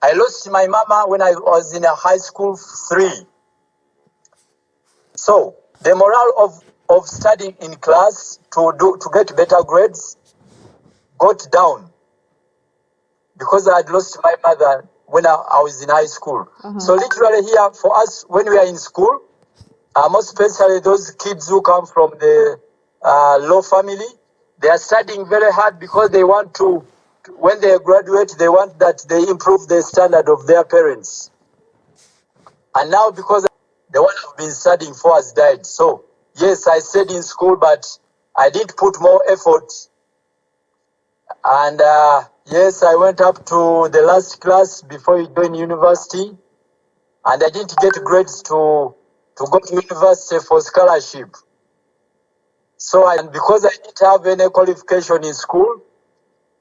I lost my mama when I was in a high school 3. So the morale of studying in class to get better grades got down because I had lost my mother when I was in high school. So literally here for us, when we are in school, most especially those kids who come from the low family, they are studying very hard because they want to, when they graduate, they want that they improve the standard of their parents. And now because the one I've been studying for has died. So yes, I stayed in school, but I didn't put more effort. And yes, I went up to the last class before you join university, and I didn't get grades to go to university for scholarship. So and because I didn't have any qualification in school,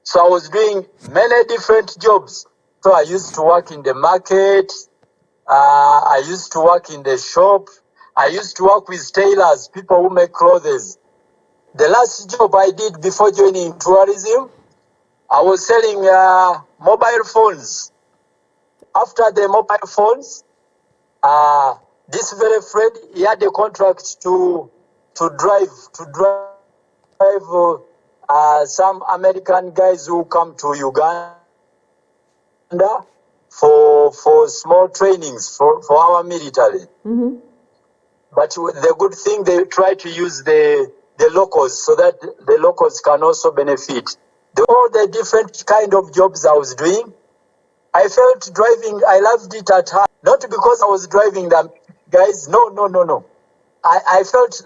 so I was doing many different jobs. So I used to work in the market. I used to work in the shop. I used to work with tailors, people who make clothes. The last job I did before joining tourism, I was selling mobile phones. After the mobile phones, this very friend, he had a contract to drive some American guys who come to Uganda for small trainings for our military. But the good thing, they try to use the locals so that the locals can also benefit. All the different kind of jobs I was doing, I felt driving, I loved it at heart. Not because I was driving them, guys. No. I felt,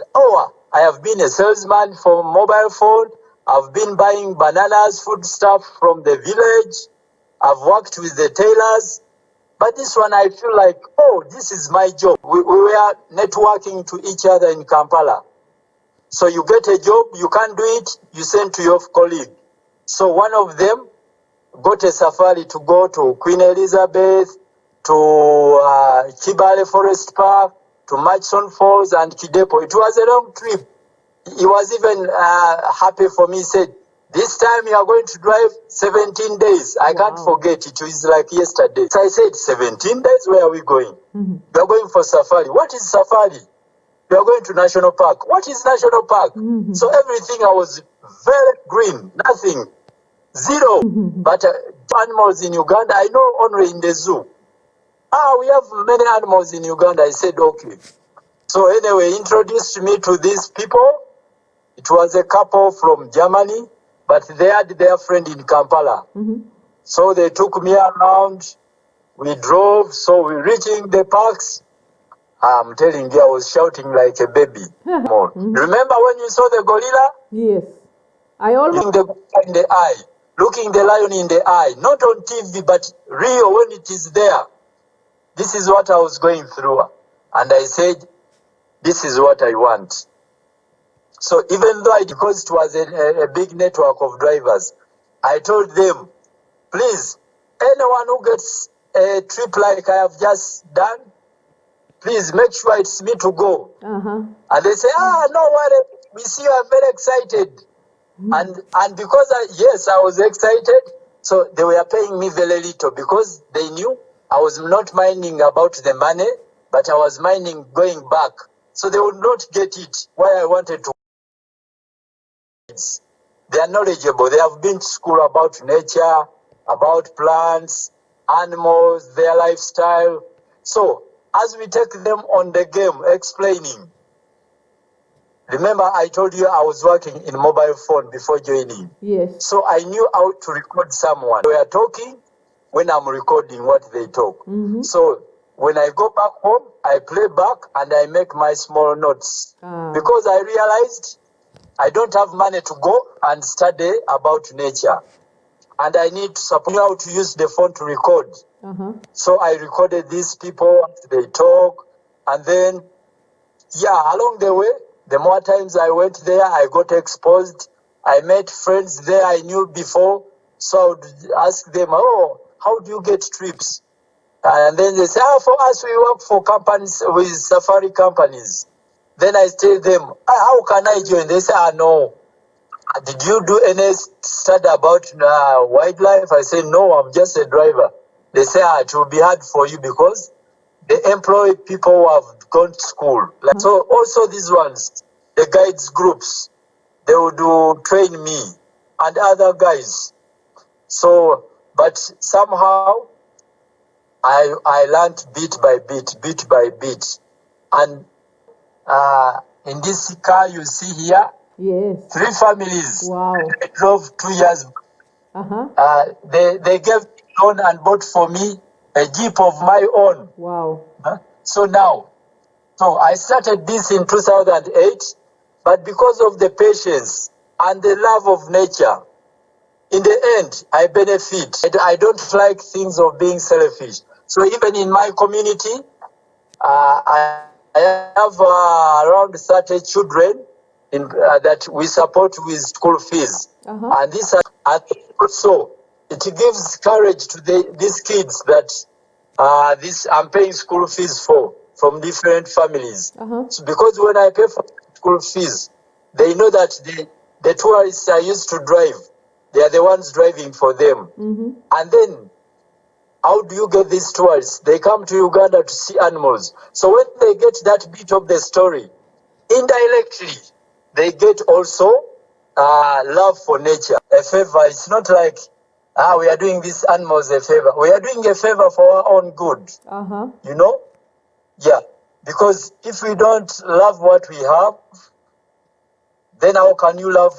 I have been a salesman for mobile phone. I've been buying bananas, food stuff from the village. I've worked with the tailors. But this one, I feel like, this is my job. We were networking to each other in Kampala. So you get a job, you can't do it, you send to your colleague. So one of them got a safari to go to Queen Elizabeth, to Kibale Forest Park, to Murchison Falls and Kidepo. It was a long trip. He was even happy for me. He said, this time you are going to drive 17 days. I can't forget it. It was like yesterday. So I said, 17 days? Where are we going? We are going for safari. What is safari? We are going to National Park. What is National Park? So everything I was very green, nothing, zero. But animals in Uganda, I know only in the zoo. We have many animals in Uganda. I said, okay. So anyway, introduced me to these people. It was a couple from Germany, but they had their friend in Kampala. So they took me around. We drove. So we reaching the parks. I'm telling you, I was shouting like a baby. Remember when you saw the gorilla? Yes. I always... Looking the lion in the eye. Not on TV, but real when it is there. This is what I was going through. And I said, this is what I want. So even though because it was a big network of drivers, I told them, please, anyone who gets a trip like I have just done, please make sure it's me to go. And they say, no worry, we see you are very excited. And because I was excited, so they were paying me very little because they knew I was not minding about the money, but I was minding going back. So they would not get it why I wanted to. They are knowledgeable. They have been to school about nature, about plants, animals, their lifestyle. So as we take them on the game, explaining. Remember, I told you I was working in mobile phone before joining. Yes. So I knew how to record someone. We are talking when I'm recording what they talk. So when I go back home, I play back and I make my small notes. Because I realized I don't have money to go and study about nature. And I need to support how to use the phone to record. So I recorded these people, they talk, and then, along the way, the more times I went there, I got exposed. I met friends there I knew before. So I would ask them, how do you get trips? And then they say, for us, we work for companies, with safari companies. Then I tell them, how can I join? They say, no. Did you do any study about wildlife? I say, no, I'm just a driver. they say it will be hard for you because they employ people who have gone to school. So also these ones, the guides groups, they will train me and other guys. So, but somehow I learned bit by bit. And in this car you see here, Yes. 3 families. Wow. I drove 2 years. They gave me loan and bought for me a Jeep of my own. Wow. So I started this in 2008, but because of the patience and the love of nature, in the end, I benefit. I don't like things of being selfish. So even in my community, I have around 30 children that we support with school fees. And this also, it gives courage to these kids that I'm paying school fees for from different families. So because when I pay for school fees, they know that the tourists I used to drive, they are the ones driving for them. And then, how do you get these tourists? They come to Uganda to see animals. So when they get that bit of the story, indirectly, they get also love for nature. A favor. It's not like, we are doing these animals a favor. We are doing a favor for our own good. You know? Yeah. Because if we don't love what we have, then how can you love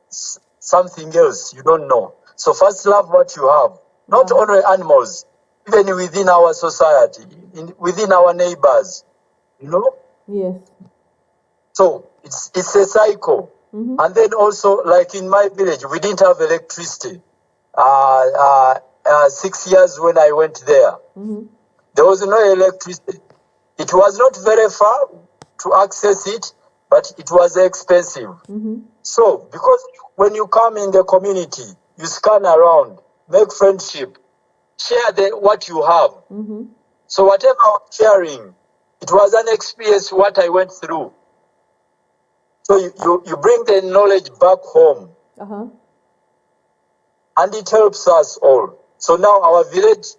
something else you don't know? So first love what you have. Not only animals, even within our society, within our neighbors. You know? Yes. So it's a cycle. And then also, like in my village, we didn't have electricity. 6 years when I went there, there was no electricity. It was not very far to access it, but it was expensive. So, because when you come in the community, you scan around, make friendship, share what you have. So whatever I'm sharing, it was an experience what I went through. So you bring the knowledge back home. And it helps us all. So now our village,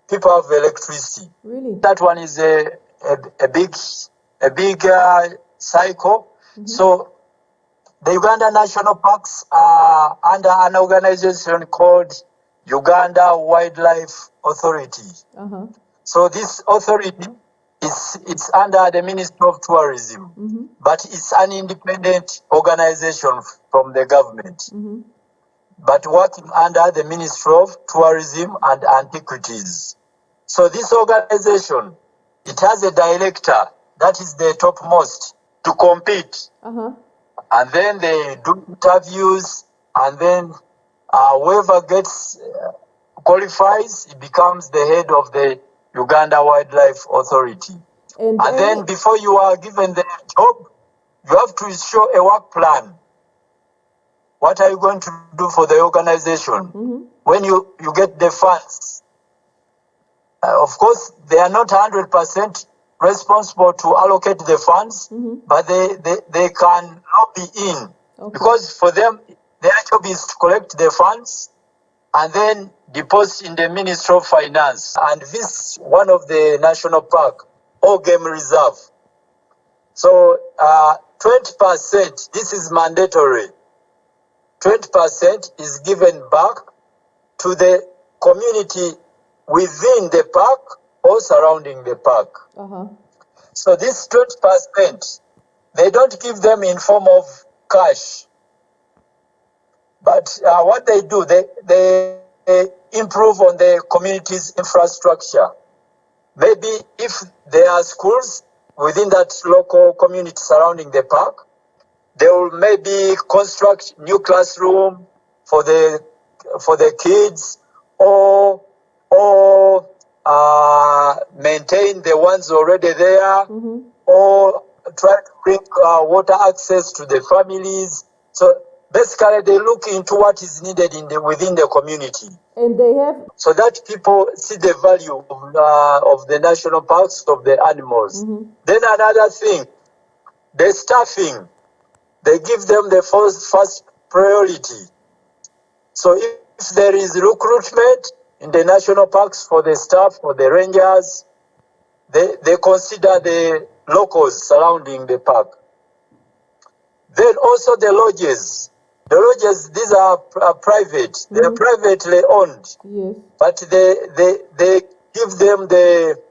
people have electricity. Really? That one is a big cycle. So the Uganda National Parks are under an organization called Uganda Wildlife Authority. So this authority it's under the Ministry of Tourism, but it's an independent organization from the government, but working under the Ministry of Tourism and Antiquities. So this organization, it has a director that is the topmost to compete. And then they do interviews, and then whoever gets qualifies, it becomes the head of the Uganda Wildlife Authority. And then before you are given the job, you have to show a work plan. What are you going to do for the organization? When you get the funds, of course, they are not 100% responsible to allocate the funds, but they can lobby in. Because for them, their job is to collect the funds and then deposit in the Ministry of Finance. And this one of the national park or game reserve. So 20%, this is mandatory. 20% is given back to the community within the park or surrounding the park. So this 20%, they don't give them in form of cash. But what they do, they improve on the community's infrastructure. Maybe if there are schools within that local community surrounding the park, they will maybe construct new classroom for the kids, or maintain the ones already there, or try to bring water access to the families. So basically, they look into what is needed within the community. And they have... So that people see the value of the national parks, of the animals. Then another thing, the staffing, they give them the first priority. So if there is recruitment, in the national parks for the staff, for the rangers. They consider the locals surrounding the park. Then also the lodges. The lodges, these are private. They are privately owned. Yes. But they give them the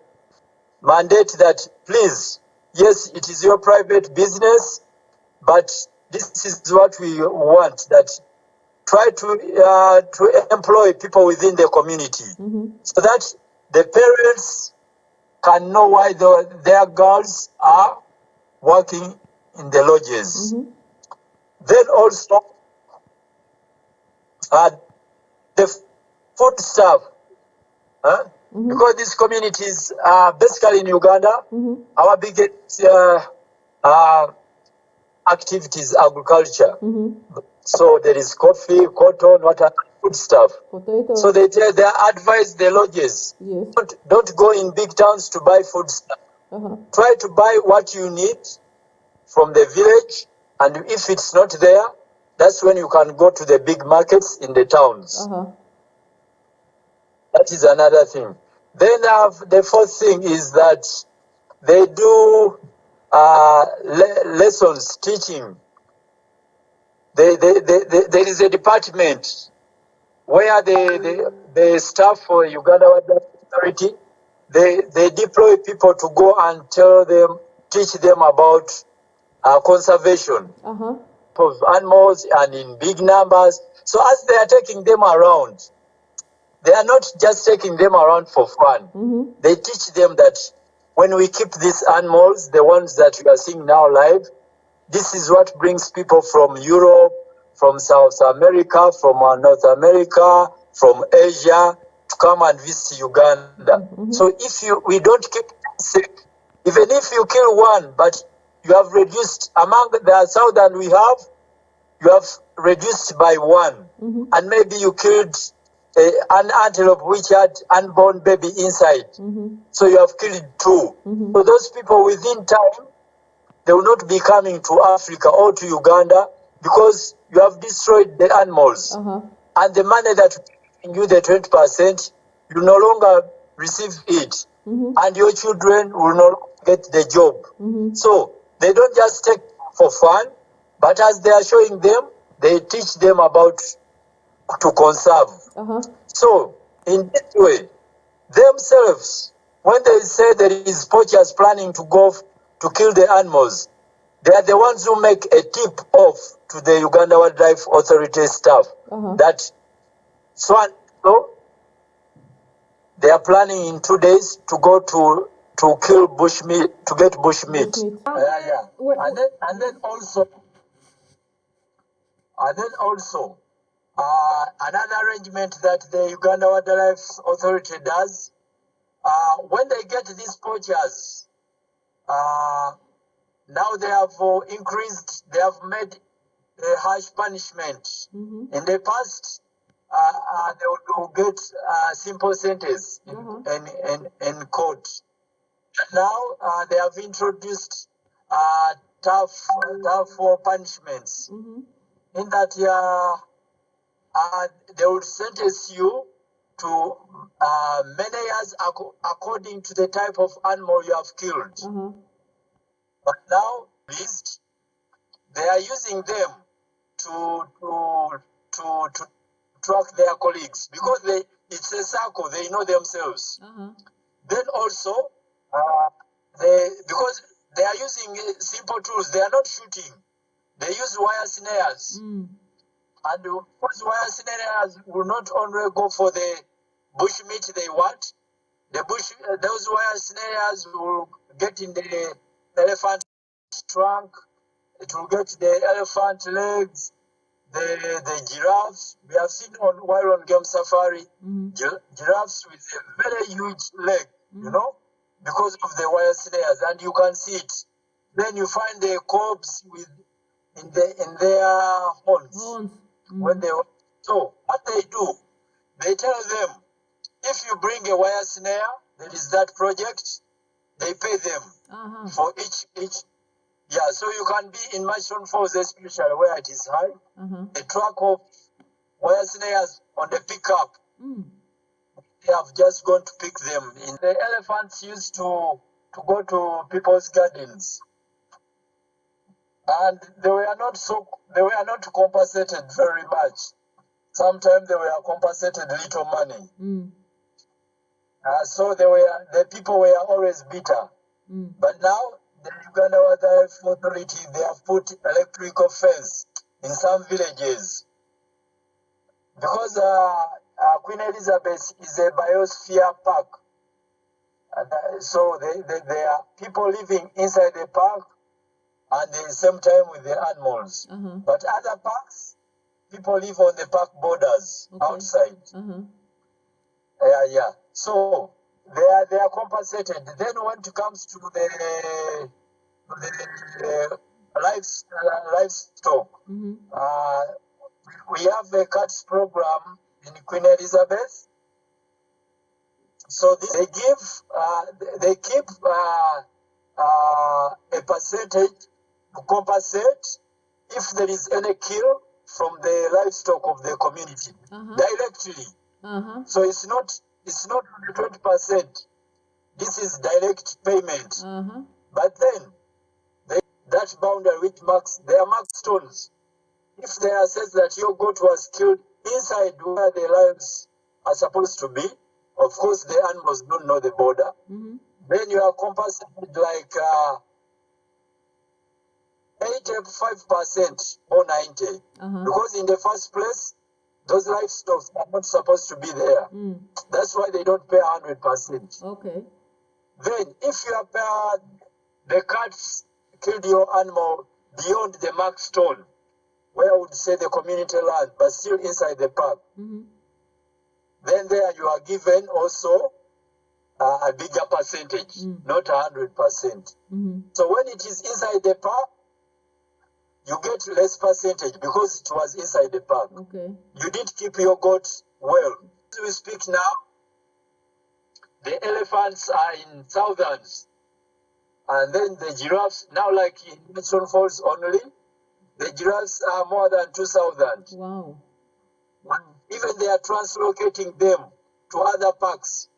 mandate that, please, yes, it is your private business, but this is what we want, that try to employ people within the community so that the parents can know why their girls are working in the lodges. Then also the food stuff, because these communities are basically in Uganda, our biggest activities agriculture. So there is coffee, cotton, food stuff. Potatoes. So they advise the lodges, Yes. don't go in big towns to buy food stuff. Try to buy what you need from the village, and if it's not there, that's when you can go to the big markets in the towns. That is another thing. Then the fourth thing is that they do lessons, teaching. There is a department where the staff for Uganda Wildlife Authority, they deploy people to go and teach them about conservation of animals and in big numbers. So as they are taking them around, they are not just taking them around for fun. They teach them that when we keep these animals, the ones that we are seeing now live, this is what brings people from Europe, from South America, from North America, from Asia to come and visit Uganda. So if we don't keep them sick, even if you kill one, but you have reduced among the 1,000 we have, you have reduced by one, and maybe you killed an antelope which had unborn baby inside. So you have killed two. So those people within time, they will not be coming to Africa or to Uganda because you have destroyed the animals. And the money that you, the 20%, you no longer receive it. And your children will not get the job. So they don't just take for fun, but as they are showing them, they teach them about to conserve. So in this way, themselves, when they say there is poachers planning to go to kill the animals, they are the ones who make a tip off to the Uganda Wildlife Authority staff that so they are planning in 2 days to go to kill bush meat, to get bush meat. Yeah. And then also another arrangement that the Uganda Wildlife Authority does, when they get these poachers, now they have increased, they have made a harsh punishment. In the past, they would get simple sentence in court. Now they have introduced tough punishments. In that they would sentence you to many years according to the type of animal you have killed. But now, they are using them to track their colleagues because it's a circle, they know themselves. Then also, because they are using simple tools, they are not shooting. They use wire snares. And those wire snares will not only go for the bush meat they want, those wire snares will get in the elephant trunk, it will get the elephant legs, the giraffes. We have seen while on game safari, giraffes with a very huge leg, because of the wire snares, and you can see it. Then you find the corpse in their horns. So what they do, they tell them, if you bring a wire snare, there is that project, they pay them for each. Yeah, so you can be in Mashon Falls, especially where it is high, a truck of wire snares on the pickup. they have just gone to pick them. The elephants used to go to people's gardens, and they were not compensated very much. Sometimes they were compensated little money. So the people were always bitter. But now the Uganda Wildlife Authority, they have put electrical fence in some villages because Queen Elizabeth is a biosphere park. So there are people living inside the park and at the same time with the animals. But other parks, people live on the park borders, outside. Yeah. So they are compensated. Then when it comes to the livestock, we have a cuts program in Queen Elizabeth. So they keep a percentage to compensate if there is any kill from the livestock of the community directly. So it's not 20%. This is direct payment. But then that boundary which marks, they are marked stones. If they assess that your goat was killed inside where the lions are supposed to be, of course the animals don't know the border. Then you are compensated like 85% or 90%. Because in the first place, those livestock are not supposed to be there. That's why they don't pay 100%. Okay. Then if you have the cats killed your animal beyond the marked stone, where I would say the community land, but still inside the park, then there you are given also a bigger percentage, not 100%. So when it is inside the park, you get less percentage because it was inside the park. Okay. You didn't keep your goat well. As we speak now, the elephants are in thousands. And then the giraffes, now like in Mission Falls only, the giraffes are more than 2,000. Wow. Even they are translocating them to other parks.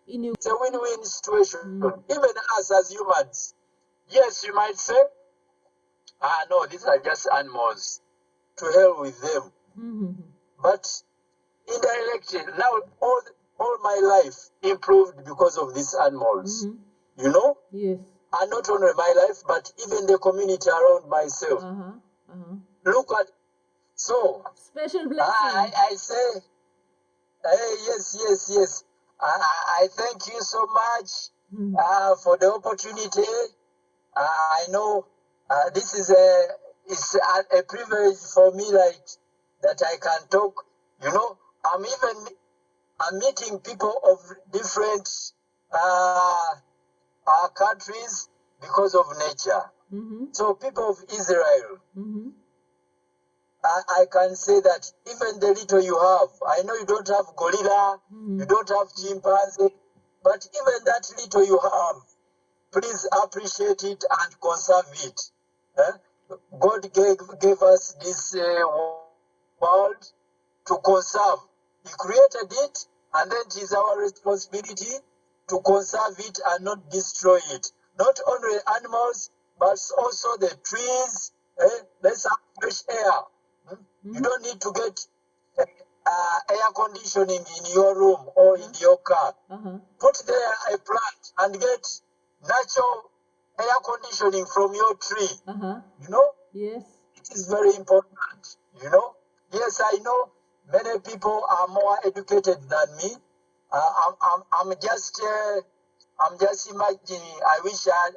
It's a win-win situation. Even us as humans. Yes, you might say, no, these are just animals. To hell with them. But indirectly, now all my life improved because of these animals. You know? Yes. And not only my life, but even the community around myself. Look at, so Special blessing. I say, hey, yes. I thank you so much for the opportunity. I know this is a privilege for me, like that I can talk. You know, I'm meeting people of different countries because of nature. So people of Israel, I can say that even the little you have, I know you don't have gorilla, you don't have chimpanzee, but even that little you have, please appreciate it and conserve it. God gave us this world to conserve. He created it, and then it is our responsibility to conserve it and not destroy it. Not only animals, but also the trees. Let's have fresh air. You don't need to get air conditioning in your room or in your car. Put there a plant and get natural air conditioning from your tree. You know? Yes. It is very important. You know? Yes, I know many people are more educated than me. I'm just imagining. I wish I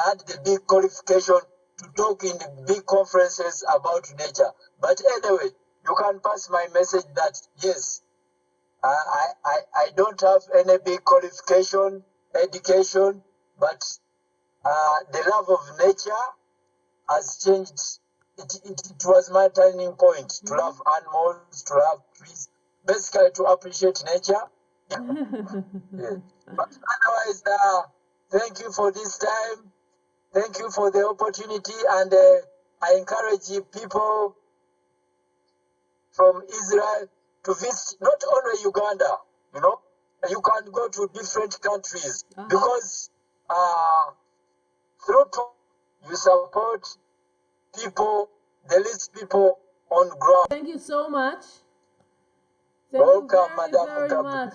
had the big qualification to talk in the big conferences about nature. But anyway, you can pass my message that yes, I don't have any big qualification, education, but the love of nature has changed. It was my turning point to love animals, to love trees, basically to appreciate nature. Yeah. But otherwise, thank you for this time. Thank you for the opportunity, and I encourage people from Israel to visit not only Uganda, you know, you can go to different countries because through you support people, the least people on ground. Thank you so much. Thank Welcome, you Madam very Gabriel. much.